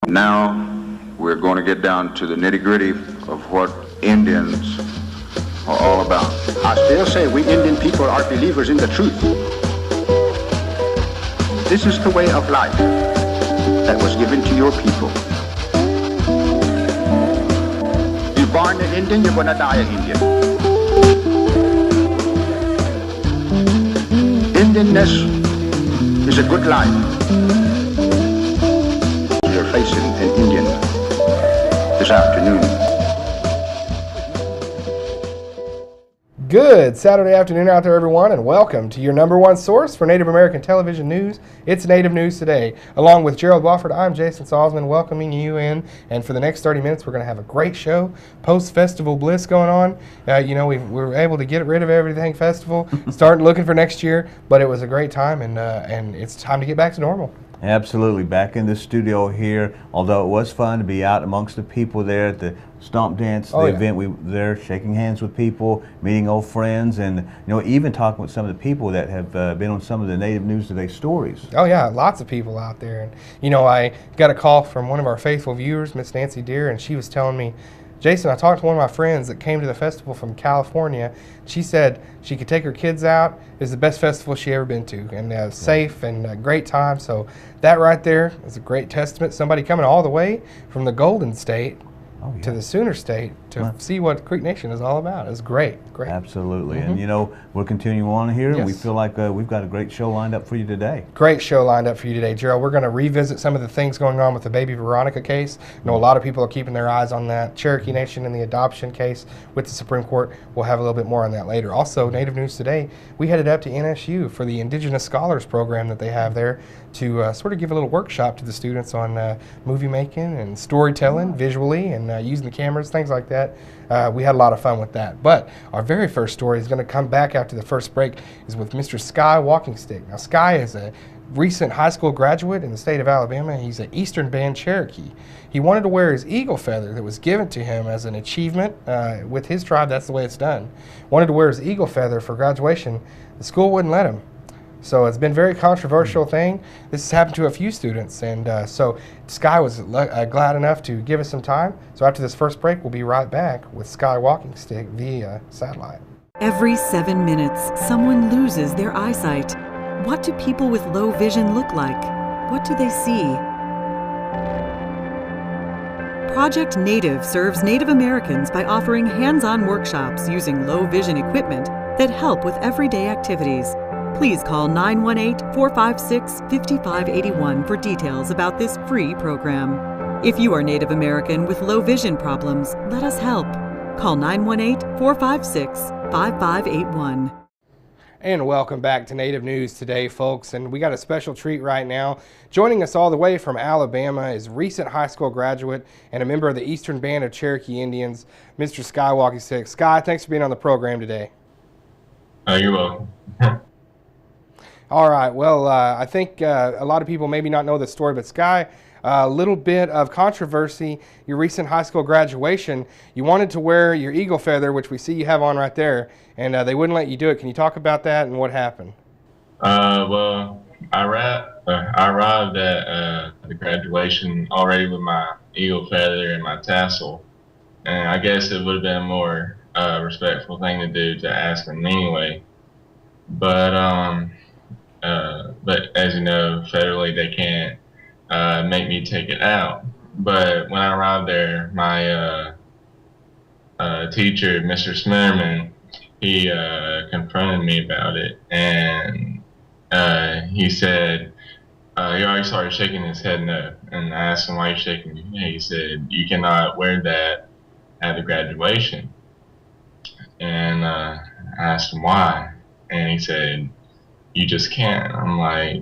Now we're going to get down to the nitty-gritty of what Indians are all about. I still say we Indian people are believers in the truth. This is the way of life that was given to your people. You're born an Indian, you're going to die an Indian. Indianness is a good life. You're facing an Indian this afternoon. Good Saturday afternoon out there, everyone, and welcome to your number one source for Native American television news. It's Native News Today. Along with Gerald Wofford, I'm Jason Salzman, welcoming you in. And for the next 30 minutes, we're going to have a great show. Post-festival bliss going on. We were able to get rid of everything festival, start looking for next year, but it was a great time, and it's time to get back to normal. Absolutely, back in the studio here, although it was fun to be out amongst the people there at the Stomp Dance, event. We were there shaking hands with people, meeting old friends, and even talking with some of the people that have been on some of the Native News Today stories. Oh yeah, lots of people out there. And I got a call from one of our faithful viewers, Miss Nancy Deere, and she was telling me, Jason, I talked to one of my friends that came to the festival from California. She said she could take her kids out. It was the best festival she ever been to, and safe and a great time. So that right there is a great testament. Somebody coming all the way from the Golden State to the Sooner State to see what Creek Nation is all about. It was great. Absolutely. And we'll continue on here, and we feel like we've got a great show lined up for you today. Great show lined up for you today, Gerald. We're going to revisit some of the things going on with the Baby Veronica case. I know a lot of people are keeping their eyes on that. Cherokee Nation and the adoption case with the Supreme Court. We'll have a little bit more on that later. Also, Native News Today, we headed up to NSU for the Indigenous Scholars program that they have there to sort of give a little workshop to the students on movie making and storytelling visually and using the cameras, things like that. We had a lot of fun with that. But our very first story is going to come back after the first break is with Mr. Sky Walkingstick. Now, Sky is a recent high school graduate in the state of Alabama. He's an Eastern Band Cherokee. He wanted to wear his eagle feather that was given to him as an achievement. With his tribe, that's the way it's done. Wanted to wear his eagle feather for graduation. The school wouldn't let him. So it's been a very controversial thing. This has happened to a few students, and so Sky was glad enough to give us some time. So after this first break, we'll be right back with Sky Walkingstick via satellite. Every 7 minutes, someone loses their eyesight. What do people with low vision look like? What do they see? Project Native serves Native Americans by offering hands-on workshops using low vision equipment that help with everyday activities. Please call 918-456-5581 for details about this free program. If you are Native American with low vision problems, let us help. Call 918-456-5581. And welcome back to Native News Today, folks. And we got a special treat right now. Joining us all the way from Alabama is recent high school graduate and a member of the Eastern Band of Cherokee Indians, Mr. Sky Walkingstick. Sky, thanks for being on the program today. You're welcome. All right, well, I think a lot of people maybe not know the story, but Sky, a little bit of controversy. Your recent high school graduation, you wanted to wear your eagle feather, which we see you have on right there, and they wouldn't let you do it. Can you talk about that and what happened? Well, I arrived at the graduation already with my eagle feather and my tassel, and I guess it would have been a more respectful thing to do to ask them anyway. But as you know, federally they can't make me take it out. But when I arrived there, my teacher, Mr. Smerman, he confronted me about it, and he said, he already started shaking his head no. And I asked him, why are you shaking your head? He said, you cannot wear that at the graduation. And I asked him why, and he said, you just can't. I'm like,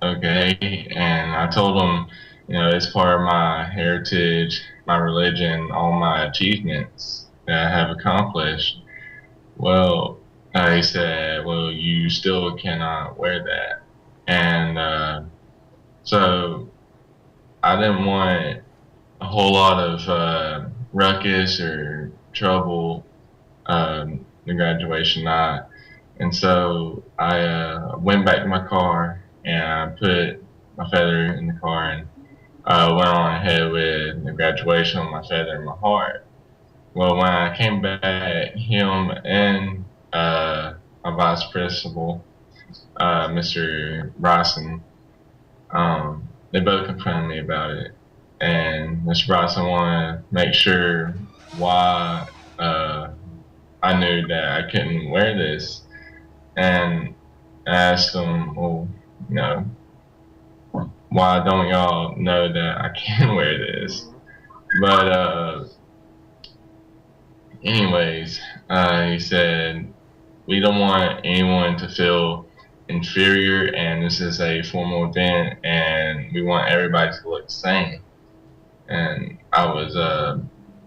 okay. And I told him, it's part of my heritage, my religion, all my achievements that I have accomplished. Well, he said, well, you still cannot wear that. And so I didn't want a whole lot of ruckus or trouble the graduation night. And so I went back to my car and I put my feather in the car, and went on ahead with the graduation with my feather in my heart. Well, when I came back, him and my vice principal, Mr. Bryson, they both confronted me about it. And Mr. Bryson wanted to make sure why I knew that I couldn't wear this. And I asked him, well, you know, why don't y'all know that I can wear this? But anyways, he said, we don't want anyone to feel inferior, and this is a formal event, and we want everybody to look the same. And I was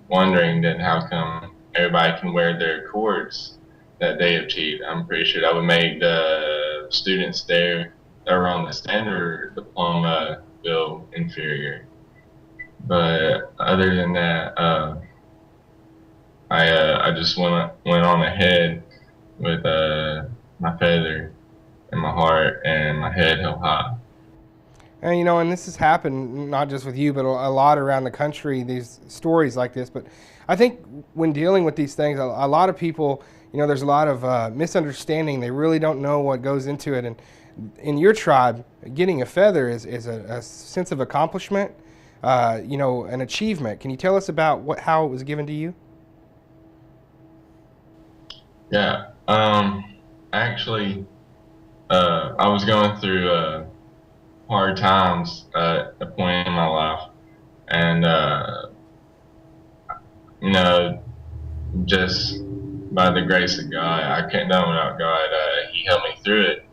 wondering then how come everybody can wear their cords that they achieved. I'm pretty sure that would make the students there that were on the standard diploma feel inferior. But other than that, I just went on ahead with my feather in my heart and my head held high. And you know, and this has happened not just with you, but a lot around the country. These stories like this, but I think when dealing with these things, a lot of people, you know, there's a lot of misunderstanding. They really don't know what goes into it. And in your tribe, getting a feather is a sense of accomplishment, you know, an achievement. Can you tell us about how it was given to you? Yeah. Actually, I was going through hard times at a point in my life, and you know, just by the grace of God, I couldn't done without God. He helped me through it.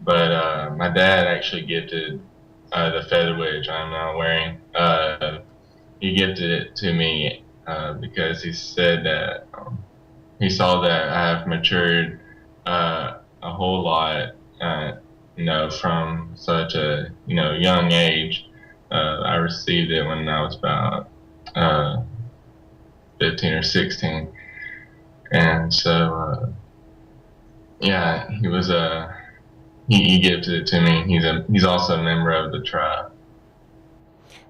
But my dad actually gifted the feather which I'm now wearing. He gifted it to me because he said that he saw that I have matured a whole lot, you know, from such a young age. I received it when I was about 15 or 16, and so yeah, he was he gifted it to me. He's also a member of the tribe.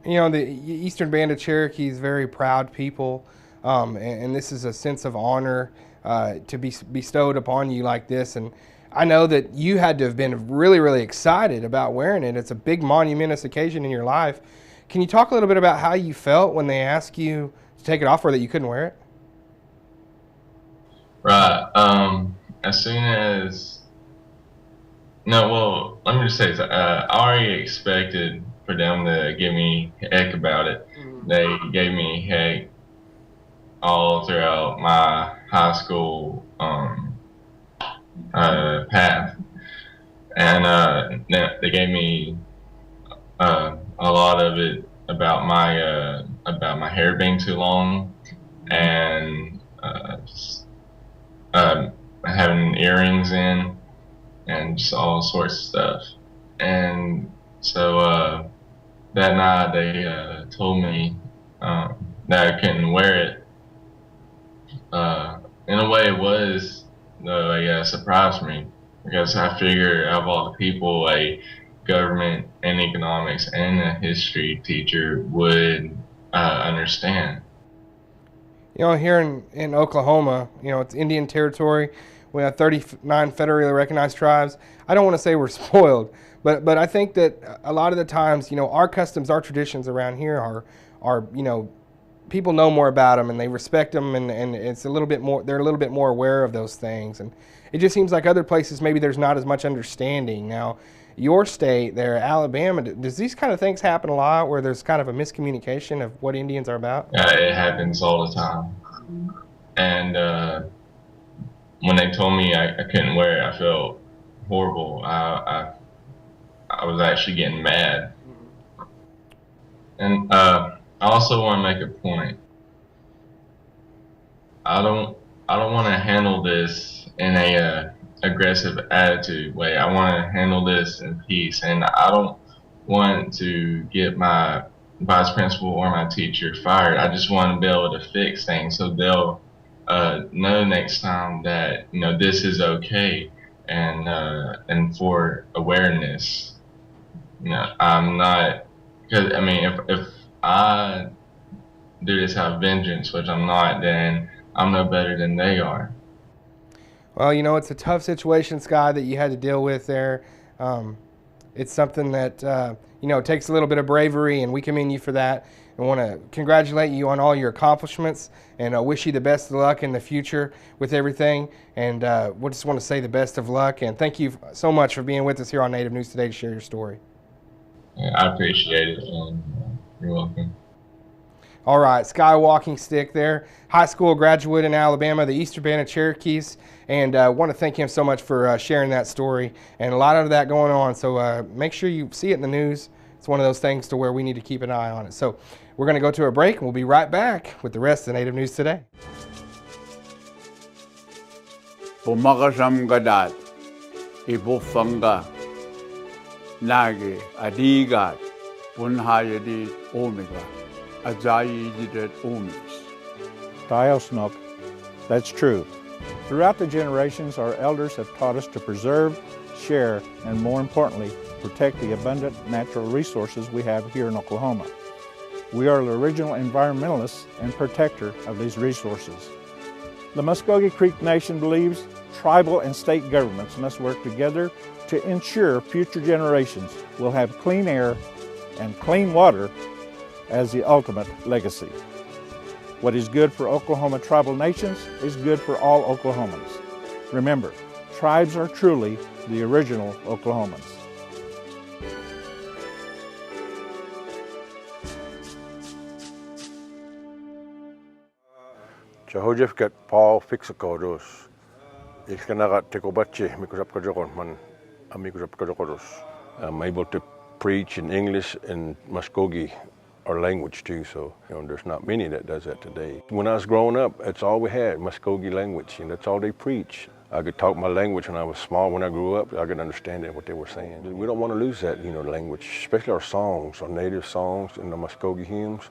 You know, the Eastern Band of Cherokee is very proud people, and this is a sense of honor to be bestowed upon you like this. And I know that you had to have been really, really excited about wearing it. It's a big monumentous occasion in your life. Can you talk a little bit about how you felt when they asked you to take it off or that you couldn't wear it? Right. As soon as no, well, let me just say this. I already expected for them to give me heck about it. They gave me heck all throughout my high school path, and they gave me a lot of it about my hair being too long, and having earrings in, and just all sorts of stuff. And so that night they told me that I couldn't wear it. In a way, it was a surprise for me, because I figured out of all the people, a government and economics and a history teacher would understand. You know, here in Oklahoma, you know, it's Indian territory. We have 39 federally recognized tribes. I don't want to say we're spoiled, but I think that a lot of the times, you know, our customs, our traditions around here are you know, people know more about them and they respect them, and it's a little bit more, they're a little bit more aware of those things. And it just seems like other places maybe there's not as much understanding. Now, your state there, Alabama, does these kind of things happen a lot where there's kind of a miscommunication of what Indians are about? It happens all the time. And when they told me I couldn't wear it, I felt horrible. I was actually getting mad. And I also want to make a point. I don't want to handle this in a aggressive attitude way. I want to handle this in peace, and I don't want to get my vice principal or my teacher fired. I just want to be able to fix things so they'll know next time that, you know, this is okay, and for awareness. You know, I'm not Because I mean, if I do this out of vengeance, which I'm not, then I'm no better than they are. Well, you know, it's a tough situation, Sky, that you had to deal with there. It's something that, you know, takes a little bit of bravery, and we commend you for that. I want to congratulate you on all your accomplishments, and wish you the best of luck in the future with everything. And we just want to say the best of luck, and thank you so much for being with us here on Native News Today to share your story. Yeah, I appreciate it, and you're welcome. All right, Sky Walkingstick there, high school graduate in Alabama, the Eastern Band of Cherokees, and want to thank him so much for sharing that story, and a lot of that going on. So make sure you see it in the news. It's one of those things to where we need to keep an eye on it. So we're going to go to a break, and we'll be right back with the rest of the Native News Today. Pumakasam gadat, ibufanga, nage, adigat, punhayadit, omega. Diosnuk, that's true. Throughout the generations, our elders have taught us to preserve, share, and more importantly, protect the abundant natural resources we have here in Oklahoma. We are the original environmentalists and protector of these resources. The Muskogee Creek Nation believes tribal and state governments must work together to ensure future generations will have clean air and clean water as the ultimate legacy. What is good for Oklahoma tribal nations is good for all Oklahomans. Remember, tribes are truly the original Oklahomans. Jehojefkat Paul Fixakodos. Ikanagat Tekobachi, Mikusapkajokonman, Amikusapkajokodos. I'm able to preach in English and Muskogee, our language too, so there's not many that does that today. When I was growing up, that's all we had, Muskogee language, and that's all they preach. I could talk my language when I was small. When I grew up, I could understand what they were saying. We don't want to lose that, language, especially our songs, our native songs and the Muskogee hymns.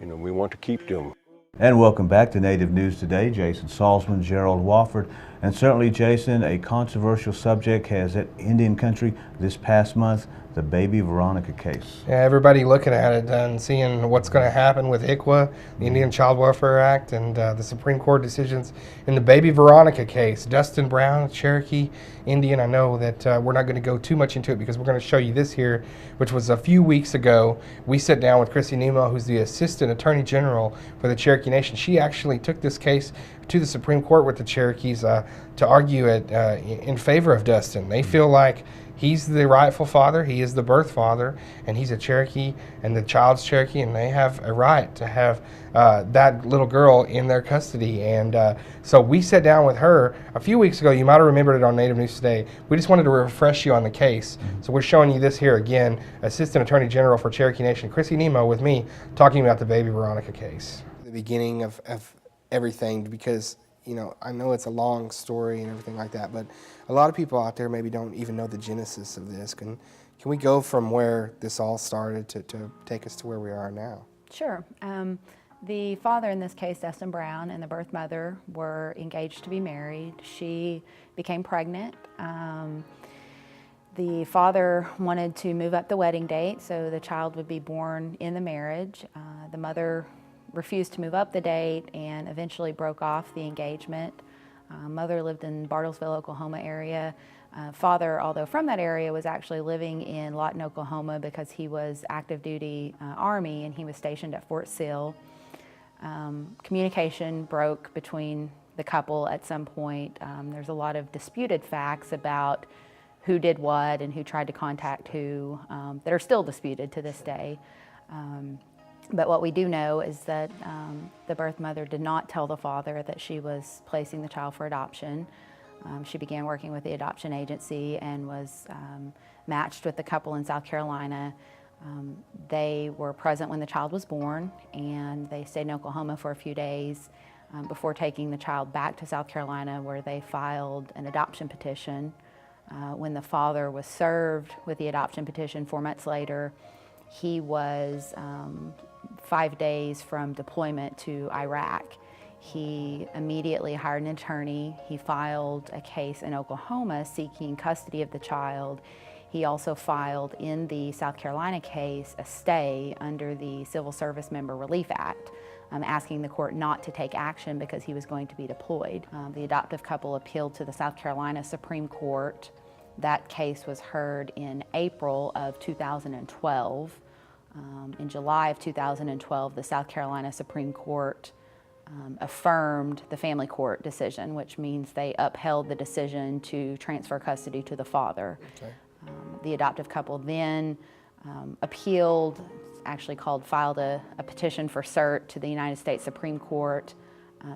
We want to keep them. And welcome back to Native News Today. Jason Salzman, Gerald Wofford, and certainly, Jason, a controversial subject has hit Indian country this past month, the Baby Veronica case. Yeah, everybody looking at it and seeing what's going to happen with ICWA, the Indian Child Welfare Act, and the Supreme Court decisions in the Baby Veronica case. Dustin Brown, Cherokee Indian. I know that we're not going to go too much into it because we're going to show you this here, which was a few weeks ago. We sat down with Chrissy Nemo, who's the Assistant Attorney General for the Cherokee Nation. She actually took this case to the Supreme Court with the Cherokees to argue it in favor of Dustin. They feel like he's the rightful father, he is the birth father, and he's a Cherokee, and the child's Cherokee, and they have a right to have that little girl in their custody. And so we sat down with her a few weeks ago. You might have remembered it on Native News Today. We just wanted to refresh you on the case. So we're showing you this here again, Assistant Attorney General for Cherokee Nation, Chrissy Nemo, with me, talking about the Baby Veronica case. The beginning of everything, because I know it's a long story and everything like that, but a lot of people out there maybe don't even know the genesis of this. Can we go from where this all started to take us to where we are now? Sure. The father in this case, Dustin Brown, and the birth mother were engaged to be married. She became pregnant. The father wanted to move up the wedding date so the child would be born in the marriage. The mother refused to move up the date and eventually broke off the engagement. Mother lived in Bartlesville, Oklahoma area. Father, although from that area, was actually living in Lawton, Oklahoma because he was active duty Army and he was stationed at Fort Sill. Communication broke between the couple at some point. There's a lot of disputed facts about who did what and who tried to contact who that are still disputed to this day. But what we do know is that the birth mother did not tell the father that she was placing the child for adoption. She began working with the adoption agency and was matched with the couple in South Carolina. They were present when the child was born, and they stayed in Oklahoma for a few days before taking the child back to South Carolina, where they filed an adoption petition. When the father was served with the adoption petition 4 months later, he was 5 days from deployment to Iraq. He immediately hired an attorney. He filed a case in Oklahoma seeking custody of the child. He also filed in the South Carolina case a stay under the Civil Service Member Relief Act, asking the court not to take action because he was going to be deployed. The adoptive couple appealed to the South Carolina Supreme Court. That case was heard in April of 2012. In July of 2012, the South Carolina Supreme Court affirmed the family court decision, which means they upheld the decision to transfer custody to the father. Okay. The adoptive couple then appealed, filed a petition for cert to the United States Supreme Court.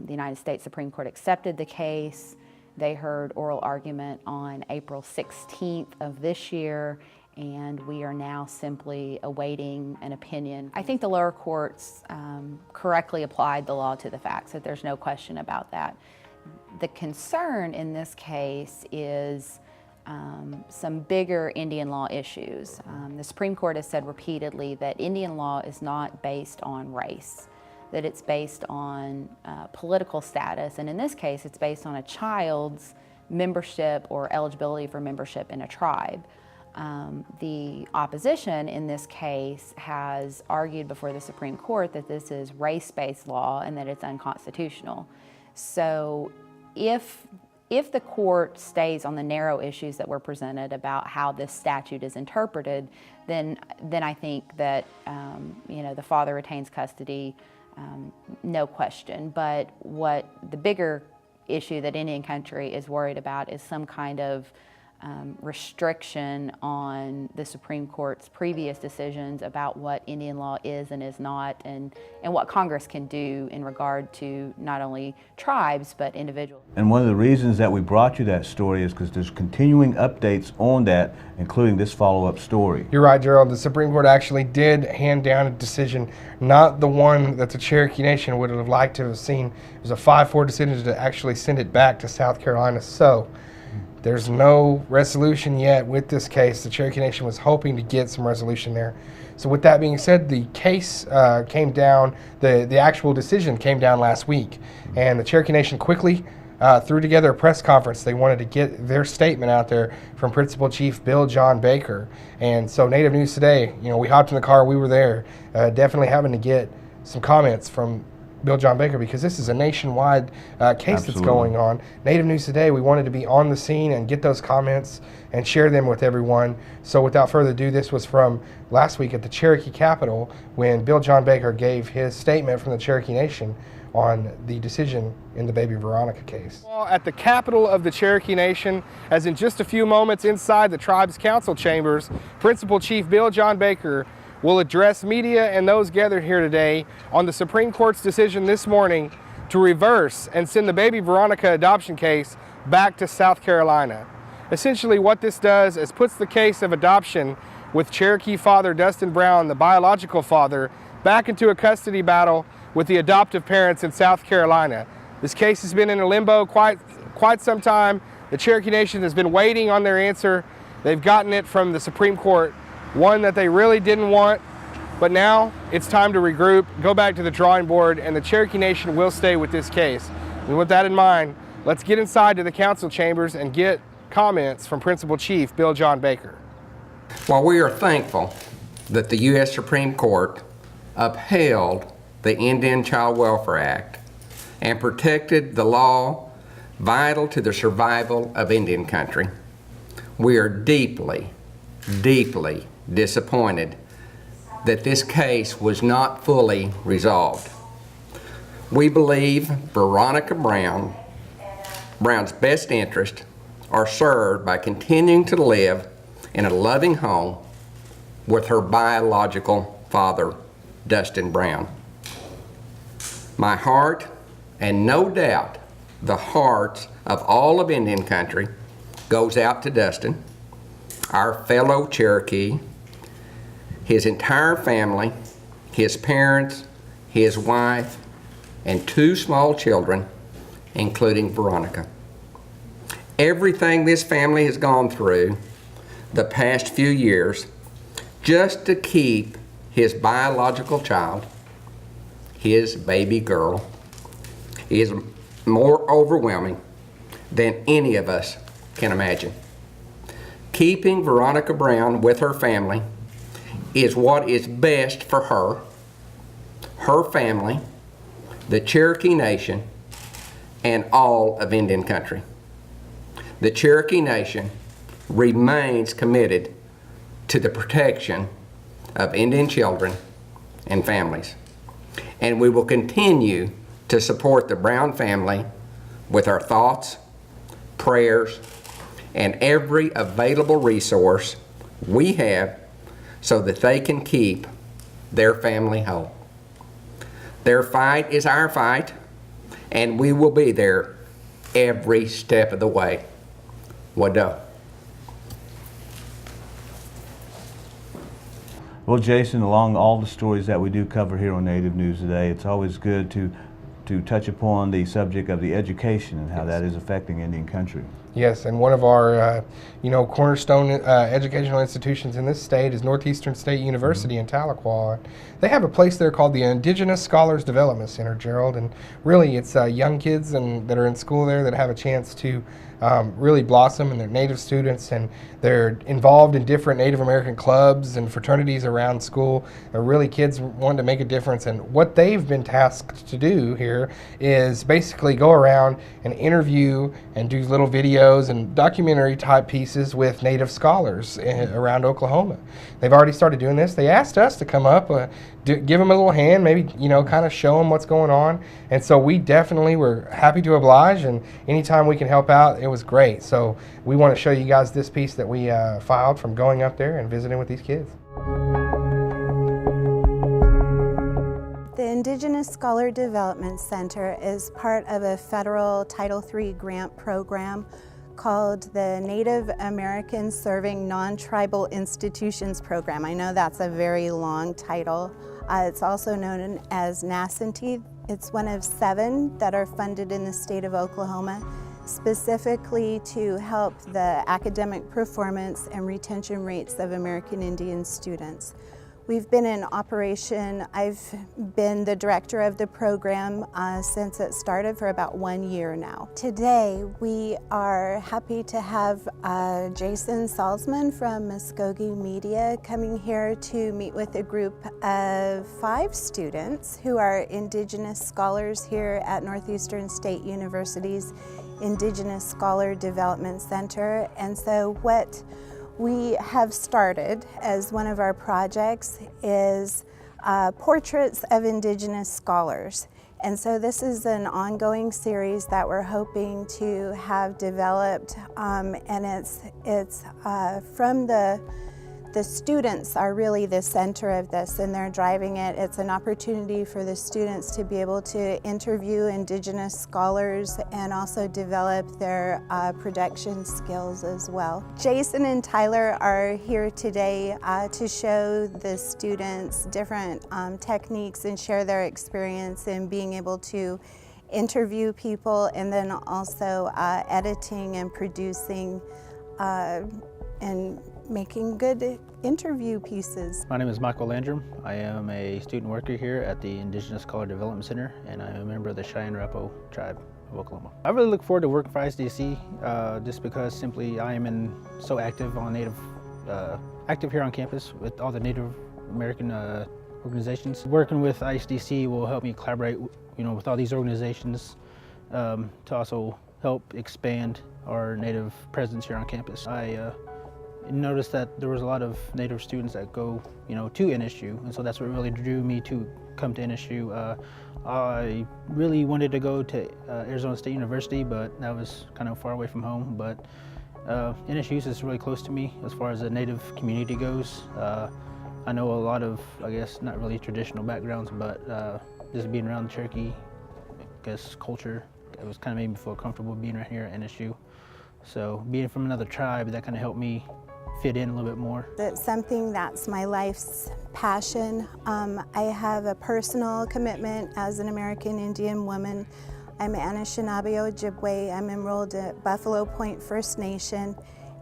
The United States Supreme Court accepted the case. They heard oral argument on April 16th of this year, and we are now simply awaiting an opinion. I think the lower courts correctly applied the law to the facts, so there's no question about that. The concern in this case is some bigger Indian law issues. The Supreme Court has said repeatedly that Indian law is not based on race, that it's based on political status, and in this case it's based on a child's membership or eligibility for membership in a tribe. The opposition in this case has argued before the Supreme Court that this is race-based law and that it's unconstitutional. So if the court stays on the narrow issues that were presented about how this statute is interpreted, then I think that the father retains custody, no question. But what the bigger issue that Indian country is worried about is some kind of restriction on the Supreme Court's previous decisions about what Indian law is and is not, and what Congress can do in regard to not only tribes but individuals. And one of the reasons that we brought you that story is because there's continuing updates on that, including this follow-up story. You're right, Gerald. The Supreme Court actually did hand down a decision, not the one that the Cherokee Nation would have liked to have seen. It was a 5-4 decision to actually send it back to South Carolina. So there's no resolution yet with this case. The Cherokee Nation was hoping to get some resolution there. So with that being said, the case came down, the actual decision came down last week, and the Cherokee Nation quickly threw together a press conference. They wanted to get their statement out there from Principal Chief Bill John Baker. And so Native News Today, we hopped in the car, we were there, definitely having to get some comments from Bill John Baker, because this is a nationwide case that's going on. Native News Today, we wanted to be on the scene and get those comments and share them with everyone. So without further ado, this was from last week at the Cherokee Capitol when Bill John Baker gave his statement from the Cherokee Nation on the decision in the Baby Veronica case. At the capital of the Cherokee Nation, as in just a few moments inside the tribe's council chambers, Principal Chief Bill John Baker will address media and those gathered here today on the Supreme Court's decision this morning to reverse and send the Baby Veronica adoption case back to South Carolina. Essentially what this does is puts the case of adoption with Cherokee father Dustin Brown, the biological father, back into a custody battle with the adoptive parents in South Carolina. This case has been in a limbo quite some time. The Cherokee Nation has been waiting on their answer. They've gotten it from the Supreme Court, one that they really didn't want, but now it's time to regroup, go back to the drawing board, and the Cherokee Nation will stay with this case. And with that in mind, let's get inside to the council chambers and get comments from Principal Chief Bill John Baker. While we are thankful that the U.S. Supreme Court upheld the Indian Child Welfare Act and protected the law vital to the survival of Indian country, we are deeply, deeply disappointed that this case was not fully resolved. We believe Veronica Brown's best interests are served by continuing to live in a loving home with her biological father, Dustin Brown. My heart, and no doubt the hearts of all of Indian country, goes out to Dustin, our fellow Cherokee, his entire family, his parents, his wife, and 2 small children, including Veronica. Everything this family has gone through the past few years just to keep his biological child, his baby girl, is more overwhelming than any of us can imagine. keeping Veronica Brown with her family is what is best for her, her family, the Cherokee Nation, and all of Indian country. The Cherokee Nation remains committed to the protection of Indian children and families, and we will continue to support the Brown family with our thoughts, prayers, and every available resource we have so that they can keep their family whole. Their fight is our fight, and we will be there every step of the way. Wado. Well, Jason, along all the stories that we do cover here on Native News Today, it's always good to touch upon the subject of the education and how that is affecting Indian country. Yes, and one of our cornerstone educational institutions in this state is Northeastern State University in Tahlequah. They have a place there called the Indigenous Scholars Development Center, Gerald, and really it's young kids that are in school there that have a chance to really blossom, and they're Native students, and they're involved in different Native American clubs and fraternities around school. They're really kids wanting to make a difference, and what they've been tasked to do here is basically go around and interview and do little videos and documentary type pieces with Native scholars around Oklahoma. They've already started doing this. They asked us to come up, give them a little hand, maybe kind of show them what's going on, and so we definitely were happy to oblige, and anytime we can help out, it was great. So we want to show you guys this piece that we filed from going up there and visiting with these kids. The Indigenous Scholar Development Center is part of a federal Title III grant program called the Native American Serving Non-Tribal Institutions Program. I know that's a very long title. It's also known as NASINT. It's one of 7 that are funded in the state of Oklahoma, specifically to help the academic performance and retention rates of American Indian students. We've been in operation. I've been the director of the program since it started for about 1 year now. Today, we are happy to have Jason Salzman from Muskogee Media coming here to meet with a group of 5 students who are Indigenous scholars here at Northeastern State University's Indigenous Scholar Development Center. And so what we have started as one of our projects is portraits of Indigenous scholars. And so this is an ongoing series that we're hoping to have developed, and it's from the students are really the center of this, and they're driving it. It's an opportunity for the students to be able to interview Indigenous scholars and also develop their production skills as well. Jason and Tyler are here today to show the students different techniques and share their experience in being able to interview people, and then also editing and producing and making good interview pieces. My name is Michael Landrum. I am a student worker here at the Indigenous Scholar Development Center, and I'm a member of the Cheyenne Arapaho tribe of Oklahoma. I really look forward to working for ISDC just because simply I am so active on active here on campus with all the Native American organizations. Working with ISDC will help me collaborate, with all these organizations to also help expand our Native presence here on campus. I noticed that there was a lot of Native students that go, to NSU, and so that's what really drew me to come to NSU. I really wanted to go to Arizona State University, but that was kind of far away from home. But NSU is really close to me as far as the Native community goes. I know a lot of, not really traditional backgrounds, but just being around the Cherokee, culture, it was kind of made me feel comfortable being right here at NSU. So being from another tribe, that kind of helped me fit in a little bit more. It's something that's my life's passion. I have a personal commitment as an American Indian woman. I'm Anishinaabe Ojibwe. I'm enrolled at Buffalo Point First Nation,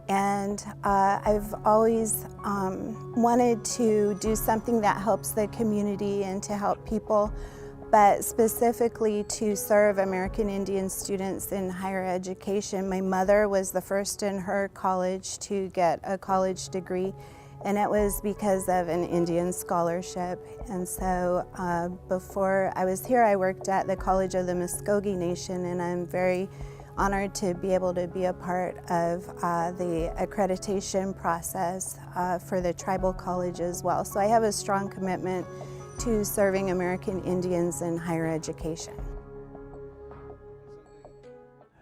and I've always wanted to do something that helps the community and to help people but specifically to serve American Indian students in higher education. My mother was the first in her college to get a college degree, and it was because of an Indian scholarship. And so before I was here, I worked at the College of the Muskogee Nation, and I'm very honored to be able to be a part of the accreditation process for the tribal college as well. So I have a strong commitment to serving American Indians in higher education.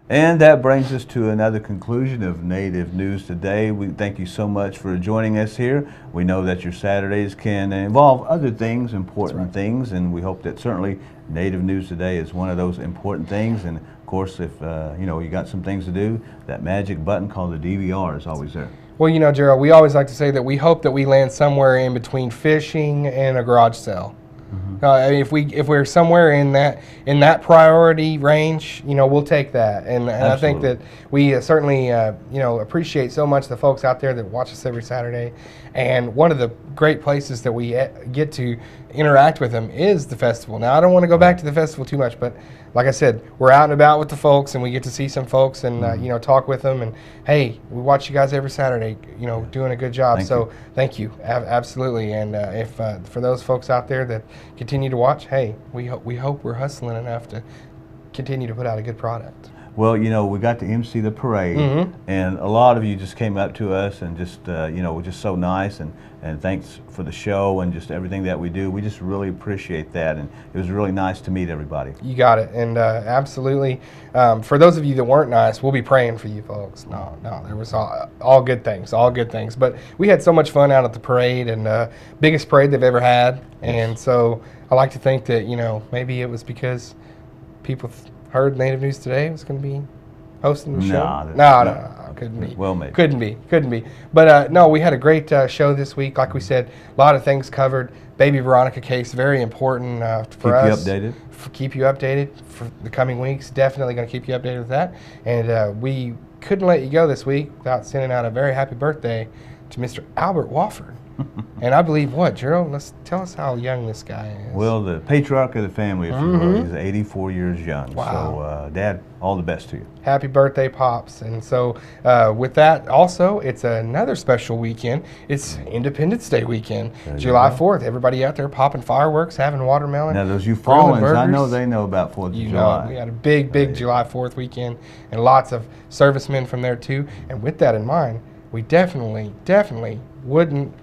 And that brings us to another conclusion of Native News Today. We thank you so much for joining us here. We know that your Saturdays can involve other things, important things, and we hope that certainly Native News Today is one of those important things. And of course, if you got some things to do, that magic button called the DVR is always there. Well, Gerald, we always like to say that we hope that we land somewhere in between fishing and a garage sale. If we're somewhere in that priority range, we'll take that. And I think that we certainly appreciate so much the folks out there that watch us every Saturday. And one of the great places that we get to interact with them is the festival. Now, I don't want to go back to the festival too much, but like I said, we're out and about with the folks, and we get to see some folks and talk with them. And hey, we watch you guys every Saturday, doing a good job. Thank you, absolutely. And if for those folks out there that continue to watch, hey, we hope we're hustling enough to continue to put out a good product. Well, we got to MC the parade, and a lot of you just came up to us and just, were just so nice, and thanks for the show and just everything that we do. We just really appreciate that, and it was really nice to meet everybody. You got it, and absolutely. For those of you that weren't nice, we'll be praying for you folks. No, there was all good things, But we had so much fun out at the parade, and biggest parade they've ever had, and so I like to think that, maybe it was because people heard Native News Today was going to be hosting the show. No, couldn't be. Well, maybe. Couldn't be. But no, we had a great show this week. Like we said, a lot of things covered. Baby Veronica case, very important for us. Keep you updated for the coming weeks. Definitely going to keep you updated with that. And we couldn't let you go this week without sending out a very happy birthday to Mr. Albert Wofford. And I believe what, Gerald? Let's tell us how young this guy is. Well, the patriarch of the family, if you will. He's 84 years young. Wow. So, Dad, all the best to you. Happy birthday, Pops. And so, with that, also, it's another special weekend. It's Independence Day weekend, July 4th. Everybody out there popping fireworks, having watermelon. Now, those Eufaulans, I know they know about 4th of July. We had a big July 4th weekend, and lots of servicemen from there, too. And with that in mind, we definitely wouldn't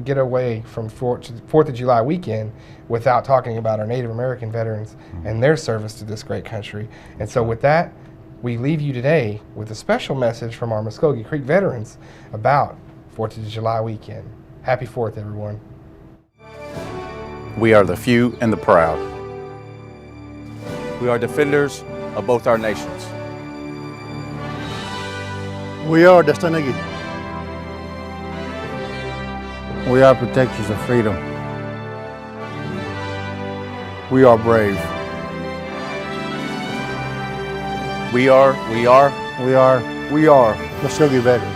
get away from 4th of July weekend without talking about our Native American veterans and their service to this great country. And so with that, we leave you today with a special message from our Muskogee Creek veterans about 4th of July weekend. Happy 4th, everyone. We are the few and the proud. We are defenders of both our nations. We are the Stanagi. We are protectors of freedom. We are brave. We are Muskogee veterans.